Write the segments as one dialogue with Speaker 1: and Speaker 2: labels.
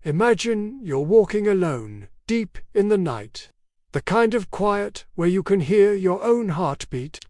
Speaker 1: Imagine you're walking alone, deep in the night. The kind of quiet where you can hear your own heartbeat.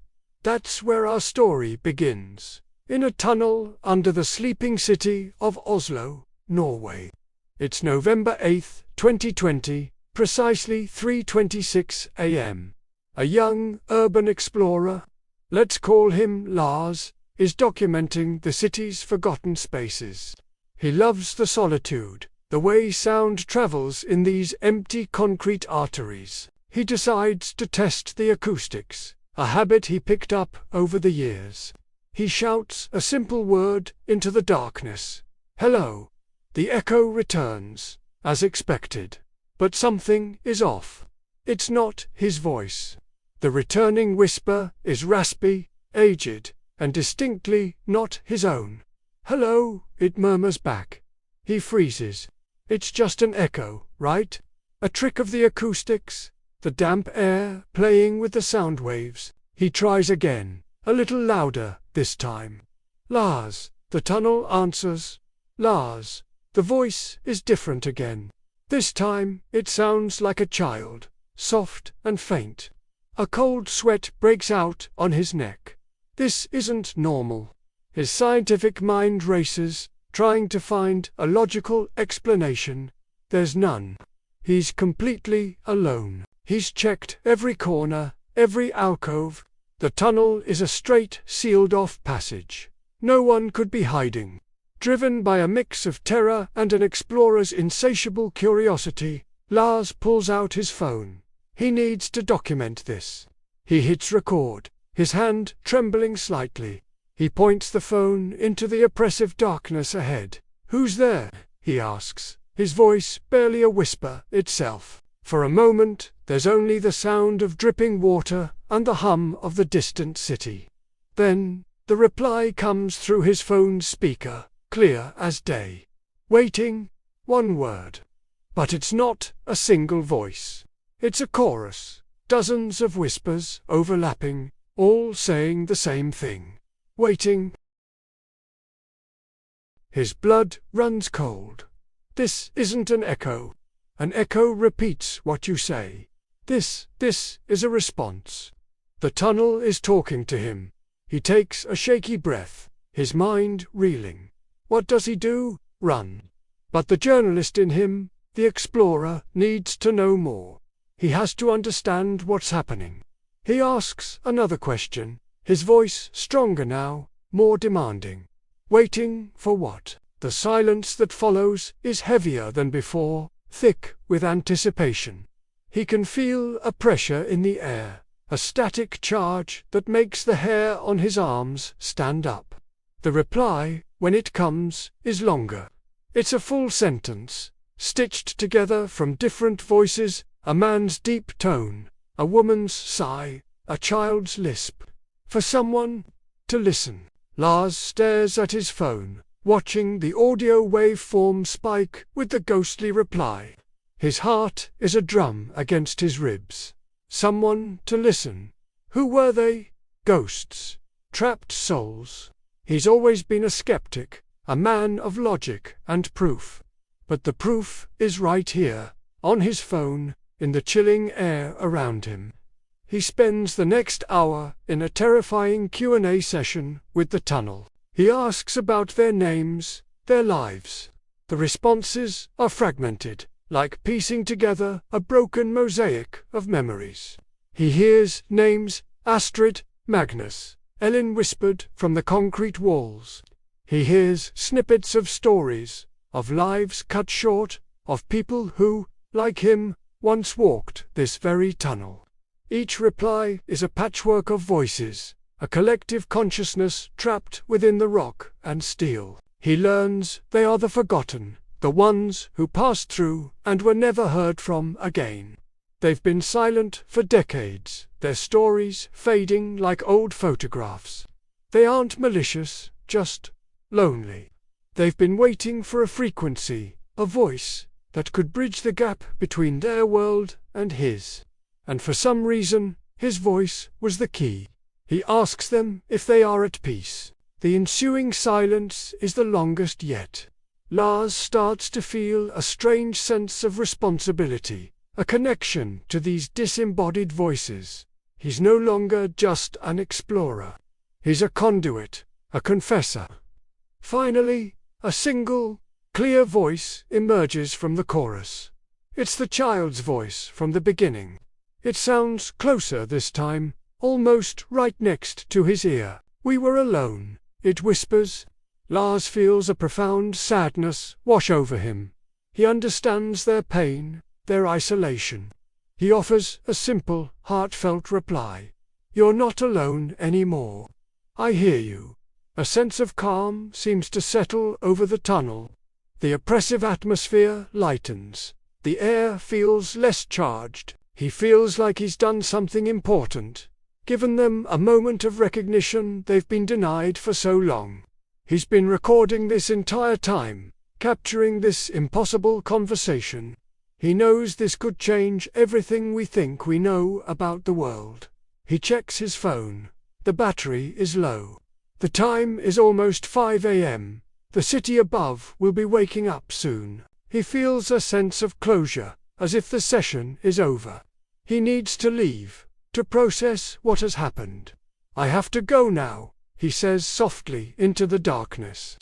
Speaker 1: That's where our story begins. In a tunnel under the sleeping city of Oslo, Norway. It's November 8, 2020, precisely 3:26 a.m. A young urban explorer, let's call him Lars, is documenting the city's forgotten spaces. He loves the solitude, the way sound travels in these empty concrete arteries. He decides to test the acoustics, a habit he picked up over the years. He shouts a simple word into the darkness. Hello. The echo returns, as expected. But something is off. It's not his voice. The returning whisper is raspy, aged, and distinctly not his own. Hello, it murmurs back. He freezes. It's just an echo, right? A trick of the acoustics, the damp air playing with the sound waves. He tries again, a little louder this time. Lars, the tunnel answers. Lars. The voice is different again. This time it sounds like a child, soft and faint. A cold sweat breaks out on his neck. This isn't normal. His scientific mind races, trying to find a logical explanation. There's none. He's completely alone. He's checked every corner, every alcove. The tunnel is a straight, sealed-off passage. No one could be hiding. Driven by a mix of terror and an explorer's insatiable curiosity, Lars pulls out his phone. He needs to document this. He hits record, his hand trembling slightly. He points the phone into the oppressive darkness ahead. Who's there? He asks, his voice barely a whisper itself. For a moment, there's only the sound of dripping water and the hum of the distant city. Then, the reply comes through his phone's speaker, clear as day. Waiting, one word. But it's not a single voice. It's a chorus, dozens of whispers overlapping, all saying the same thing. Waiting. His blood runs cold. This isn't an echo. An echo repeats what you say. This is a response. The tunnel is talking to him. He takes a shaky breath, his mind reeling. What does he do? Run. But the journalist in him, the explorer, needs to know more. He has to understand what's happening. He asks another question, his voice stronger now, more demanding. Waiting for what? The silence that follows is heavier than before, thick with anticipation. He can feel a pressure in the air, a static charge that makes the hair on his arms stand up. The reply, when it comes, is longer. It's a full sentence, stitched together from different voices, a man's deep tone, a woman's sigh, a child's lisp. For someone to listen. Lars stares at his phone, watching the audio waveform spike with the ghostly reply. His heart is a drum against his ribs. Someone to listen. Who were they? Ghosts. Trapped souls. He's always been a skeptic, a man of logic and proof. But the proof is right here, on his phone, in the chilling air around him. He spends the next hour in a terrifying Q&A session with the tunnel. He asks about their names, their lives. The responses are fragmented, like piecing together a broken mosaic of memories. He hears names: Astrid, Magnus, Ellen whispered from the concrete walls. He hears snippets of stories, of lives cut short, of people who, like him, once walked this very tunnel. Each reply is a patchwork of voices, a collective consciousness trapped within the rock and steel. He learns they are the forgotten, the ones who passed through and were never heard from again. They've been silent for decades, their stories fading like old photographs. They aren't malicious, just lonely. They've been waiting for a frequency, a voice, that could bridge the gap between their world and his. And for some reason, his voice was the key. He asks them if they are at peace. The ensuing silence is the longest yet. Lars starts to feel a strange sense of responsibility, a connection to these disembodied voices. He's no longer just an explorer. He's a conduit, a confessor. Finally, a single, clear voice emerges from the chorus. It's the child's voice from the beginning. It sounds closer this time, almost right next to his ear. "We were alone," it whispers. Lars feels a profound sadness wash over him. He understands their pain, their isolation. He offers a simple, heartfelt reply. "You're not alone anymore. I hear you." A sense of calm seems to settle over the tunnel. The oppressive atmosphere lightens. The air feels less charged. He feels like he's done something important, given them a moment of recognition they've been denied for so long. He's been recording this entire time, capturing this impossible conversation. He knows this could change everything we think we know about the world. He checks his phone. The battery is low. The time is almost 5 a.m. The city above will be waking up soon. He feels a sense of closure, as if the session is over. He needs to leave, to process what has happened. "I have to go now," he says softly into the darkness.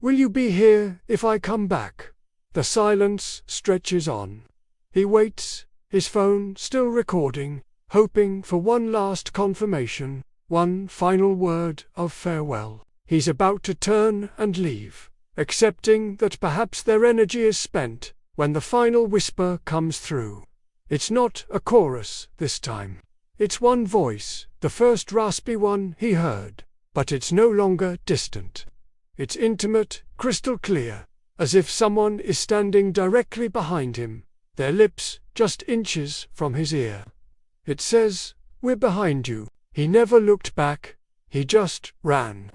Speaker 1: "Will you be here if I come back?" The silence stretches on. He waits, his phone still recording, hoping for one last confirmation, one final word of farewell. He's about to turn and leave, accepting that perhaps their energy is spent, when the final whisper comes through. It's not a chorus this time. It's one voice, the first raspy one he heard, but it's no longer distant. It's intimate, crystal clear, as if someone is standing directly behind him, their lips just inches from his ear. It says, "We're behind you." He never looked back, he just ran.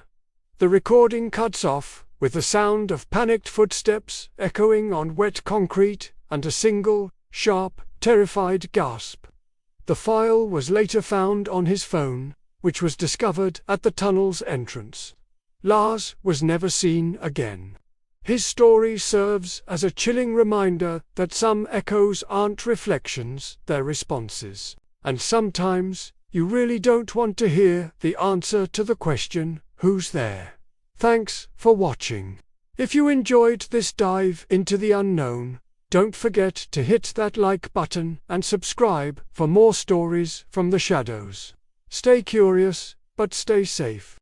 Speaker 1: The recording cuts off, with the sound of panicked footsteps echoing on wet concrete, and a single, sharp, terrified gasp. The file was later found on his phone, which was discovered at the tunnel's entrance. Lars was never seen again. His story serves as a chilling reminder that some echoes aren't reflections, they're responses. And sometimes, you really don't want to hear the answer to the question, who's there? Thanks for watching. If you enjoyed this dive into the unknown, don't forget to hit that like button and subscribe for more stories from the shadows. Stay curious, but stay safe.